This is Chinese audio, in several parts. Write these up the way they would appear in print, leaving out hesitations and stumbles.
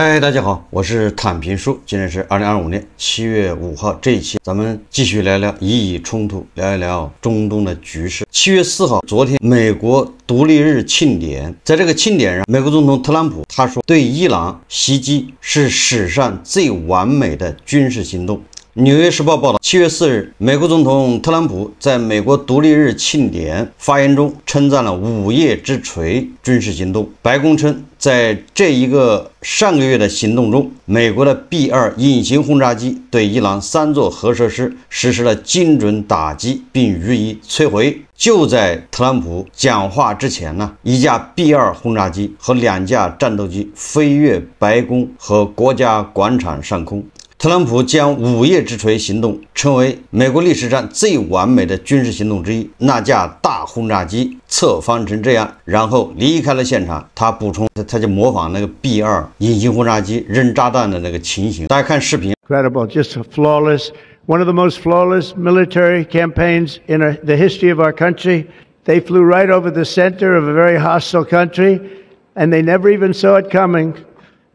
嗨，大家好，我是坦平叔。今天是2025年7月5号，这一期咱们继续聊聊伊以冲突，聊一聊中东的局势。7月4号，昨天美国独立日庆典，在这个庆典上，美国总统特朗普他说，对伊朗袭击是史上最完美的军事行动。纽约时报报道，7月4日，美国总统特朗普在美国独立日庆典发言中称赞了午夜之锤军事行动。白宫称，在这一个上个月的行动中，美国的 B-2 隐形轰炸机对伊朗3座核设施实施了精准打击，并予以摧毁。就在特朗普讲话之前呢，一架 B-2 轰炸机和2架战斗机飞越白宫和国家广场上空。特朗普将午夜之锤行动称为美国历史上最完美的军事行动之一。那架大轰炸机侧翻成这样，然后离开了现场。他补充，他就模仿那个 B-2 隐形轰炸机扔炸弹的那个情形。大家看视频 Incredible, just flawless. One of the most flawless military campaigns in the history of our country. They flew right over the center of a very hostile country, and they never even saw it coming.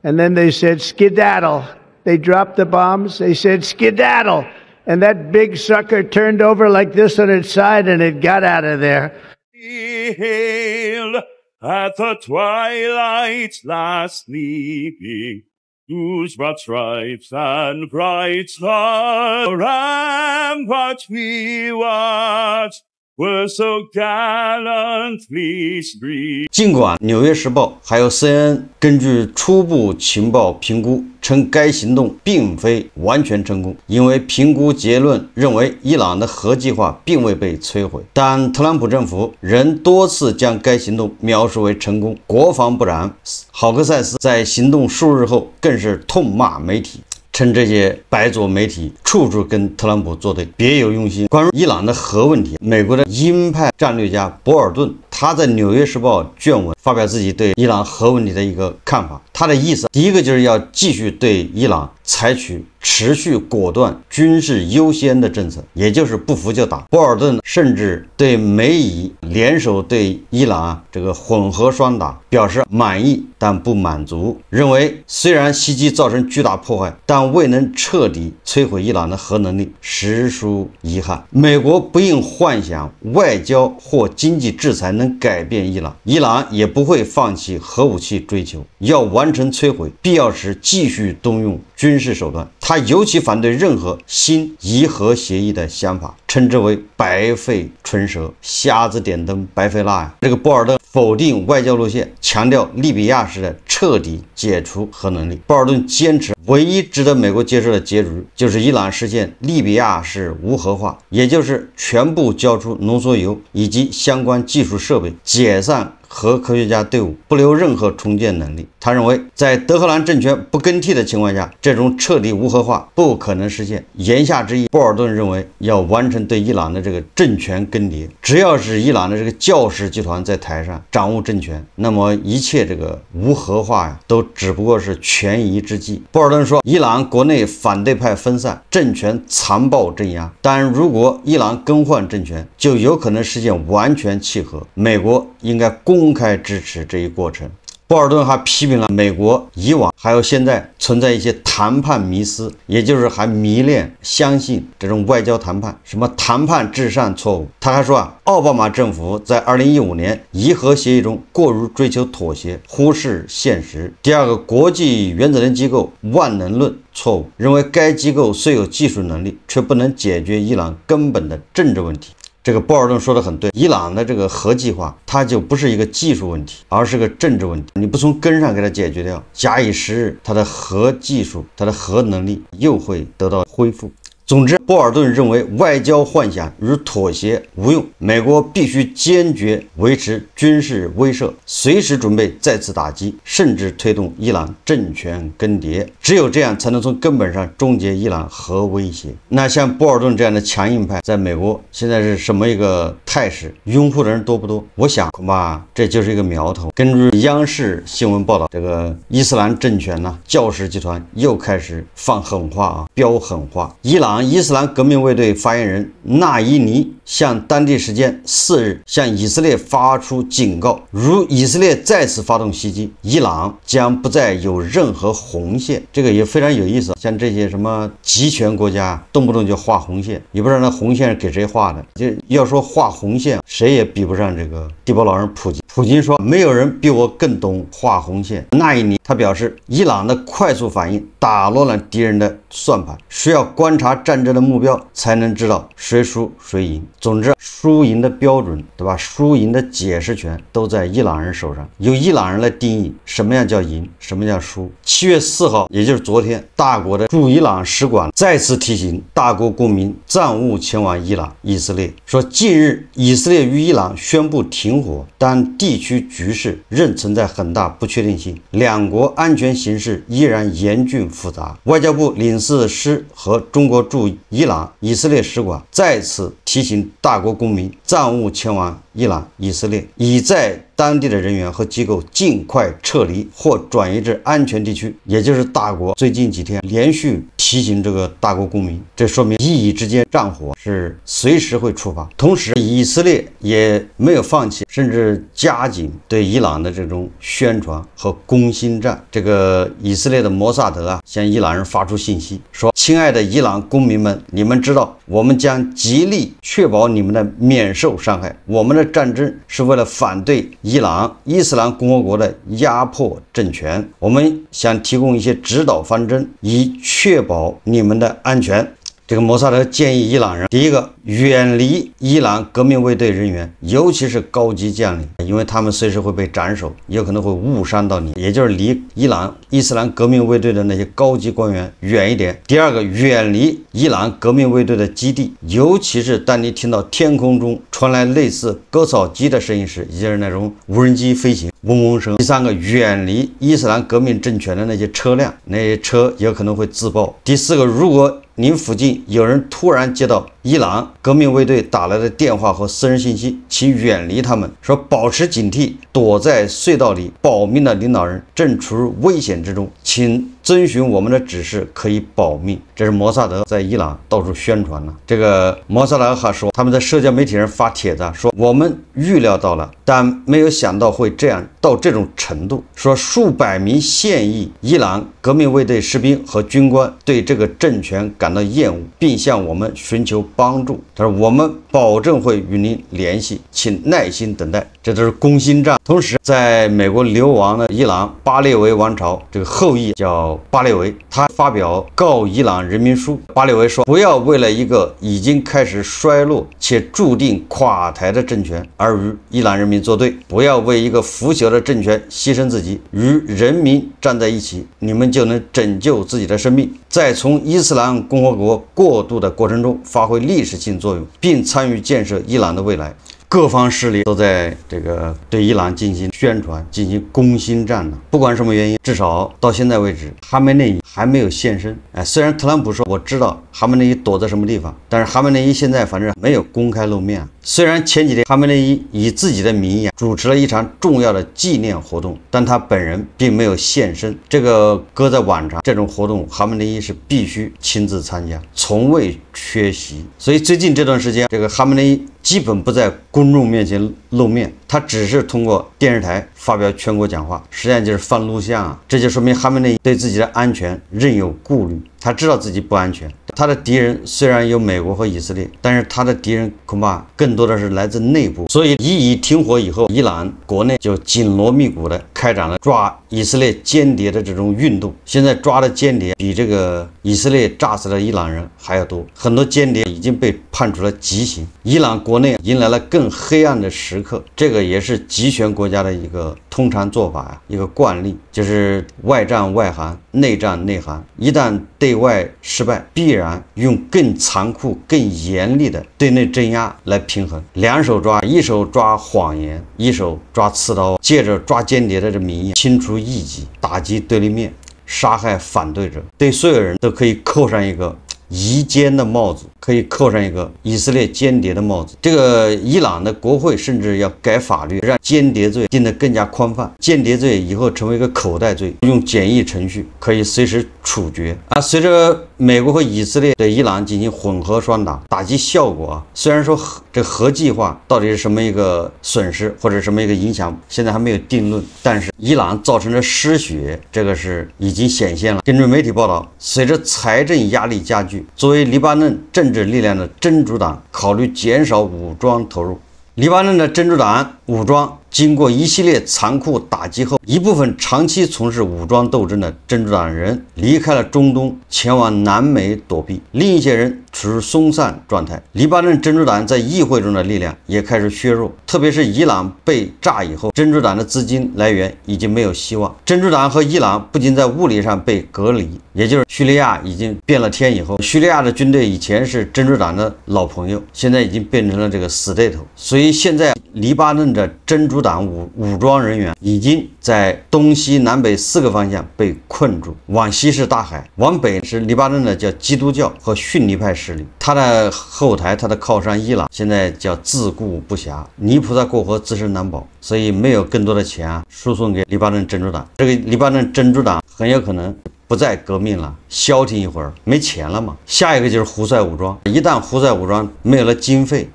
And then they said, skedaddle.They dropped the bombs. They said, skedaddle. And that big sucker turned over like this on its side and it got out of there. Hail at the twilight's last sleeping, whose broad stripes and bright stars, the rampart we watched.were so gallantly streaked. 尽管《纽约时报》还有 CNN 根据初步情报评估称该行动并非完全成功，因为评估结论认为伊朗的核计划并未被摧毁，但特朗普政府仍多次将该行动描述为成功。国防部长豪克塞斯在行动数日后更是痛骂媒体，称这些白左媒体处处跟特朗普作对，别有用心。关于伊朗的核问题，美国的鹰派战略家博尔顿他在《纽约时报》卷文发表自己对伊朗核问题的一个看法。他的意思，第一个就是要继续对伊朗采取持续果断军事优先的政策，也就是不服就打。博尔顿甚至对美以联手对伊朗这个混合双打表示满意但不满足，认为虽然袭击造成巨大破坏，但未能彻底摧毁伊朗的核能力，实属遗憾。美国不应幻想外交或经济制裁能改变伊朗，伊朗也不会放弃核武器追求，要完成摧毁，必要时继续动用军事手段。他尤其反对任何新伊核协议的想法，称之为白费唇舌，瞎子点灯白费蜡呀。这个博尔顿否定外交路线，强调利比亚式的彻底解除核能力。博尔顿坚持，唯一值得美国接受的结局就是伊朗实现利比亚式无核化，也就是全部交出浓缩铀以及相关技术设备，解散核科学家队伍，不留任何重建能力。他认为，在德黑兰政权不更替的情况下，这种彻底无核化不可能实现。言下之意，博尔顿认为要完成对伊朗的这个政权更迭，只要是伊朗的这个教士集团在台上掌握政权，那么一切这个无核化呀，都只不过是权宜之计。博尔顿说，伊朗国内反对派分散，政权残暴镇压，但如果伊朗更换政权，就有可能实现完全契合。美国应该公开支持这一过程。博尔顿还批评了美国以往还有现在存在一些谈判迷思，也就是还迷恋相信这种外交谈判，什么谈判至上错误。他还说奥巴马政府在2015年伊核协议中过于追求妥协，忽视现实。第二个，国际原子能机构万能论错误，认为该机构虽有技术能力，却不能解决伊朗根本的政治问题。这个博尔顿说的很对，伊朗的这个核计划，它就不是一个技术问题，而是个政治问题。你不从根上给它解决掉，假以时日，它的核技术、它的核能力又会得到恢复。总之，博尔顿认为外交幻想与妥协无用，美国必须坚决维持军事威慑，随时准备再次打击，甚至推动伊朗政权更迭。只有这样才能从根本上终结伊朗核威胁。那像博尔顿这样的强硬派，在美国现在是什么一个态势？拥护的人多不多？我想恐怕这就是一个苗头。根据央视新闻报道，这个伊斯兰政权呢，教士集团又开始放狠话啊，飙狠话。伊朗朗伊斯兰革命卫队发言人纳伊尼向当地时间4日向以色列发出警告，如以色列再次发动袭击，伊朗将不再有任何红线。这个也非常有意思，像这些什么集权国家动不动就画红线，也不知道那红线是给谁画的。就要说画红线，谁也比不上这个地包老人普京。普京说没有人比我更懂画红线。纳伊尼他表示，伊朗的快速反应打落了敌人的算盘，需要观察战争的目标才能知道谁输谁赢。总之，输赢的标准，对吧？输赢的解释权都在伊朗人手上，由伊朗人来定义什么样叫赢，什么叫输。7月4号，也就是昨天，大国的驻伊朗使馆再次提醒大国公民暂勿前往伊朗、以色列，说近日以色列与伊朗宣布停火，但地区局势仍存在很大不确定性，两国安全形势依然严峻复杂。外交部领事司和中国驻伊朗、以色列使馆再次提醒大国公民暂勿前往伊朗、以色列，已在当地的人员和机构尽快撤离或转移至安全地区。也就是大国最近几天连续提醒这个大国公民，这说明伊以之间战火是随时会触发。同时，以色列也没有放弃，甚至加紧对伊朗的这种宣传和攻心战。这个以色列的摩萨德向伊朗人发出信息说：亲爱的伊朗公民们，你们知道我们将极力确保你们的免受伤害，我们的战争是为了反对伊朗伊斯兰共和国的压迫政权，我们想提供一些指导方针，以确保你们的安全。这个摩萨德建议伊朗人，第一个，远离伊朗革命卫队人员，尤其是高级将领，因为他们随时会被斩首，也可能会误伤到你，也就是离伊朗伊斯兰革命卫队的那些高级官员远一点。第二个，远离伊朗革命卫队的基地，尤其是当你听到天空中传来类似割草机的声音时，也就是那种无人机飞行嗡嗡声。第三个，远离伊斯兰革命政权的那些车辆，那些车也可能会自爆。第四个，如果您附近有人突然接到伊朗革命卫队打来的电话和私人信息，请远离他们，说保持警惕，躲在隧道里保命的领导人正处于危险之中，请遵循我们的指示，可以保命。这是摩萨德在伊朗到处宣传了。这个摩萨德还说，他们在社交媒体上发帖子说，我们预料到了，但没有想到会这样到这种程度，说数百名现役伊朗革命卫队士兵和军官对这个政权感到厌恶，并向我们寻求帮助。他说，我们保证会与您联系，请耐心等待。这都是攻心战。同时，在美国流亡的伊朗巴列维王朝这个后裔叫巴列维，他发表告伊朗人民书。巴列维说，不要为了一个已经开始衰落且注定垮台的政权而与伊朗人民作对，不要为一个腐朽的政权牺牲自己，与人民站在一起，你们就能拯救自己的生命，在从伊斯兰共和国过渡的过程中发挥历史性作用，并参与建设伊朗的未来。各方势力都在这个对伊朗进行宣传，进行攻心战呢。不管什么原因，至少到现在为止，哈梅内伊还没有现身。虽然特朗普说我知道哈梅内伊躲在什么地方，但是哈梅内伊现在反正没有公开露面。虽然前几天哈梅内伊以自己的名义主持了一场重要的纪念活动，但他本人并没有现身。这个搁在往常，这种活动哈梅内伊是必须亲自参加，从未缺席。所以最近这段时间，这个哈梅内伊基本不在公众面前露面，他只是通过电视台发表全国讲话，实际上就是放录像这就说明哈梅内伊对自己的安全仍有顾虑，他知道自己不安全。他的敌人虽然有美国和以色列，但是他的敌人恐怕更多的是来自内部。所以伊以停火以后，伊朗国内就紧锣密鼓的开展了抓以色列间谍的这种运动。现在抓的间谍比这个以色列炸死的伊朗人还要多，很多间谍已经被判处了极刑。伊朗国内迎来了更黑暗的时刻，这个也是集权国家的一个通常做法一个惯例，就是外战外寒，内战内寒。一旦对外失败，必然用更残酷更严厉的对内镇压来平衡，两手抓，一手抓谎言，一手抓刺刀，借着抓间谍的这名义清除异己，打击对立面，杀害反对者，对所有人都可以扣上一个夷奸的帽子。可以扣上一个以色列间谍的帽子。这个伊朗的国会甚至要改法律，让间谍罪定得更加宽泛。间谍罪以后成为一个口袋罪，用简易程序可以随时处决。随着美国和以色列对伊朗进行混合双打，打击效果虽然说这核计划到底是什么一个损失或者什么一个影响，现在还没有定论，但是伊朗造成的失血，这个是已经显现了。根据媒体报道，随着财政压力加剧，作为黎巴嫩政治力量的真主党考虑减少武装投入。黎巴嫩的真主党武装经过一系列残酷打击后，一部分长期从事武装斗争的真主党人离开了中东，前往南美躲避，另一些人处于松散状态。黎巴嫩真主党在议会中的力量也开始削弱，特别是伊朗被炸以后，真主党的资金来源已经没有希望。真主党和伊朗不仅在物理上被隔离，也就是叙利亚已经变了天以后，叙利亚的军队以前是真主党的老朋友，现在已经变成了这个死对头。所以现在黎巴嫩的真主党武装人员已经在东西南北4个方向被困住，往西是大海，往北是黎巴嫩的叫基督教和逊尼派势力，他的后台他的靠山伊朗现在叫自顾不暇，泥菩萨过河自身难保，所以没有更多的钱输送给黎巴嫩真主党。这个黎巴嫩真主党很有可能不再革命了，消停一会儿，没钱了嘛。下一个就是胡塞武装，一旦胡塞武装没有了经费，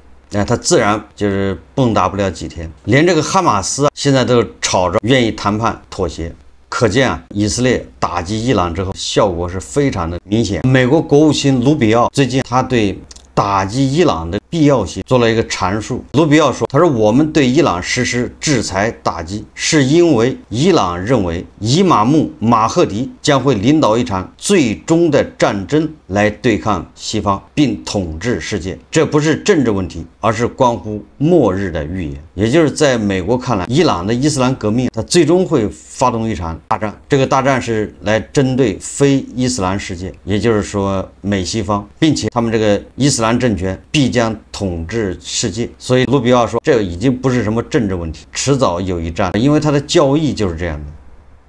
他自然就是蹦跶不了几天。连这个哈马斯现在都吵着愿意谈判妥协，可见以色列打击伊朗之后效果是非常的明显。美国国务卿卢比奥最近他对打击伊朗的必要性做了一个阐述。卢比奥说，他说我们对伊朗实施制裁打击，是因为伊朗认为伊玛目马赫迪将会领导一场最终的战争来对抗西方并统治世界，这不是政治问题，而是关乎末日的预言。也就是在美国看来，伊朗的伊斯兰革命它最终会发动一场大战，这个大战是来针对非伊斯兰世界，也就是说美西方，并且他们这个伊斯兰政权必将统治世界。所以卢比奥说，这已经不是什么政治问题，迟早有一战，因为他的教义就是这样的。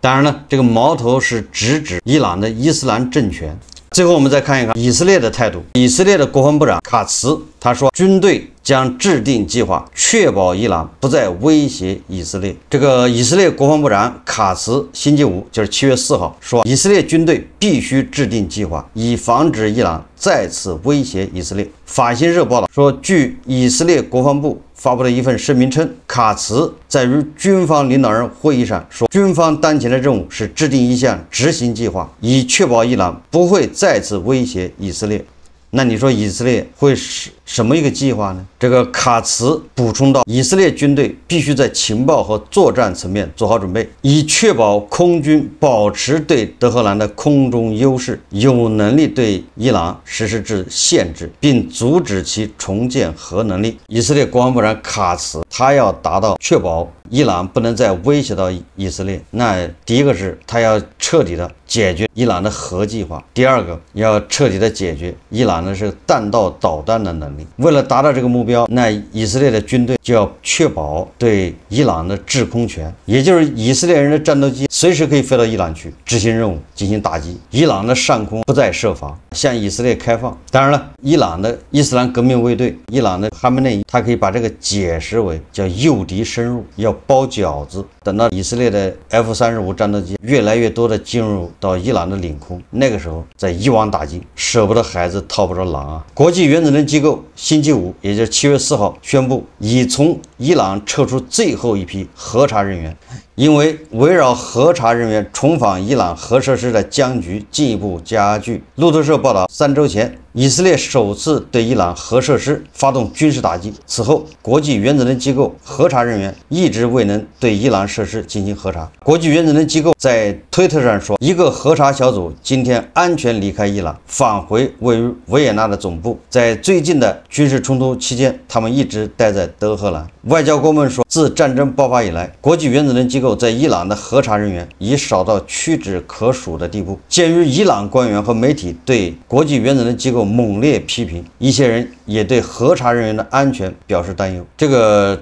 当然了，这个矛头是直指伊朗的伊斯兰政权。最后我们再看一看以色列的态度。以色列的国防部长卡茨他说，军队将制定计划，确保伊朗不再威胁以色列。这个以色列国防部长卡茨星期五，就是7月4号说，以色列军队必须制定计划，以防止伊朗再次威胁以色列。法新社报道说，据以色列国防部发布的一份声明称，卡茨在与军方领导人会议上说，军方当前的任务是制定一项执行计划，以确保伊朗不会再次威胁以色列。那你说以色列会是什么一个计划呢？这个卡茨补充到，以色列军队必须在情报和作战层面做好准备，以确保空军保持对德黑兰的空中优势，有能力对伊朗实施限制，并阻止其重建核能力。以色列国防部长卡茨他要达到确保伊朗不能再威胁到以色列，那第一个是他要彻底的解决伊朗的核计划，第二个要彻底的解决伊朗的是弹道导弹的能力。为了达到这个目标，那以色列的军队就要确保对伊朗的制空权，也就是以色列人的战斗机随时可以飞到伊朗去执行任务，进行打击。伊朗的上空不再设防，向以色列开放。当然了，伊朗的伊斯兰革命卫队，伊朗的哈梅内伊，他可以把这个解释为叫诱敌深入，要包饺子。等到以色列的 F-35战斗机越来越多的进入到伊朗的领空，那个时候再一网打尽，舍不得孩子套不着狼啊！国际原子能机构星期五，也就是7月4号宣布，已从伊朗撤出最后一批核查人员，因为围绕核查人员重返伊朗核设施的僵局进一步加剧。路透社报道，3周前，以色列首次对伊朗核设施发动军事打击，此后国际原子能机构核查人员一直未能对伊朗设施进行核查。国际原子能机构在推特上说，一个核查小组今天安全离开伊朗，返回位于维也纳的总部。在最近的军事冲突期间，他们一直待在德黑兰。外交官们说，自战争爆发以来，国际原子能机构在伊朗的核查人员已少到屈指可数的地步。鉴于伊朗官员和媒体对国际原子能机构猛烈批评，一些人也对核查人员的安全表示担忧。这个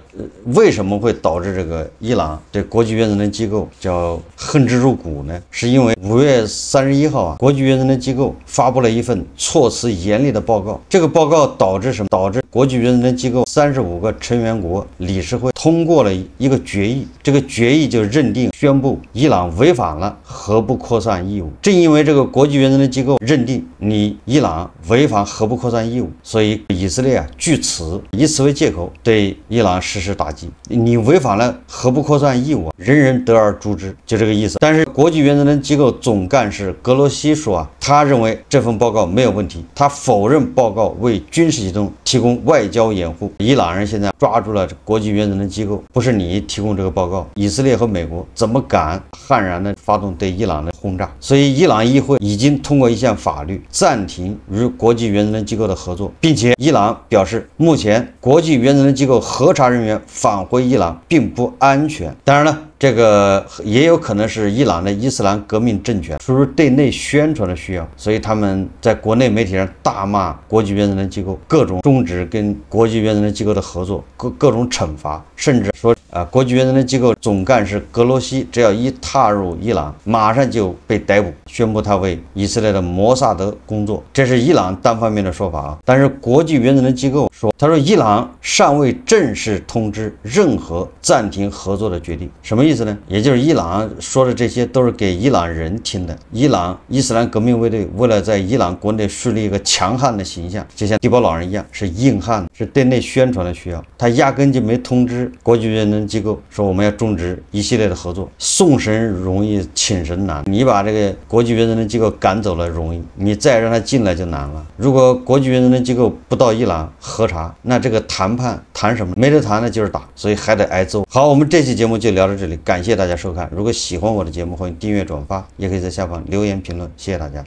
为什么会导致这个伊朗对国际原子能机构叫恨之入骨呢？是因为5月31号啊，国际原子能机构发布了一份措辞严厉的报告。这个报告导致什么？导致国际原子能机构35个成员国理事会通过了一个决议，这个决议就认定宣布伊朗违反了核不扩散义务。正因为这个国际原子能机构认定你伊朗违反核不扩散义务，所以以色列据此以此为借口对伊朗实施打击。你违反了核不扩散义务，人人得而诛之，就这个意思。但是国际原子能机构总干事格罗西说啊，他认为这份报告没有问题，他否认报告为军事行动提供外交掩护。伊朗人现在抓住了国际原子能机构，不是你提供这个报告，以色列和美国怎么敢悍然的发动对伊朗的轰炸？所以伊朗议会已经通过一项法律暂停与国际原子能机构的合作，并且伊朗表示，目前国际原子能机构核查人员返回伊朗并不安全。当然了，这个也有可能是伊朗的伊斯兰革命政权出于对内宣传的需要，所以他们在国内媒体上大骂国际原子能机构，各种终止跟国际原子能机构的合作，各种惩罚，甚至说国际原子能机构总干事格罗西只要一踏入伊朗，马上就被逮捕，宣布他为以色列的摩萨德工作。这是伊朗单方面的说法啊。但是国际原子能机构说，他说伊朗尚未正式通知任何暂停合作的决定。什么意思呢？也就是伊朗说的这些都是给伊朗人听的。伊朗伊斯兰革命卫队为了在伊朗国内树立一个强悍的形象，就像地保老人一样，是硬汉，是对内宣传的需要，他压根就没通知国际原子能机构说我们要终止一系列的合作。送神容易请神难，你把这个国际原子能机构赶走了容易，你再让他进来就难了。如果国际原子能机构不到伊朗核查，那这个谈判谈什么？没得谈的就是打，所以还得挨揍。好，我们这期节目就聊到这里，感谢大家收看。如果喜欢我的节目，欢迎订阅转发，也可以在下方留言评论，谢谢大家。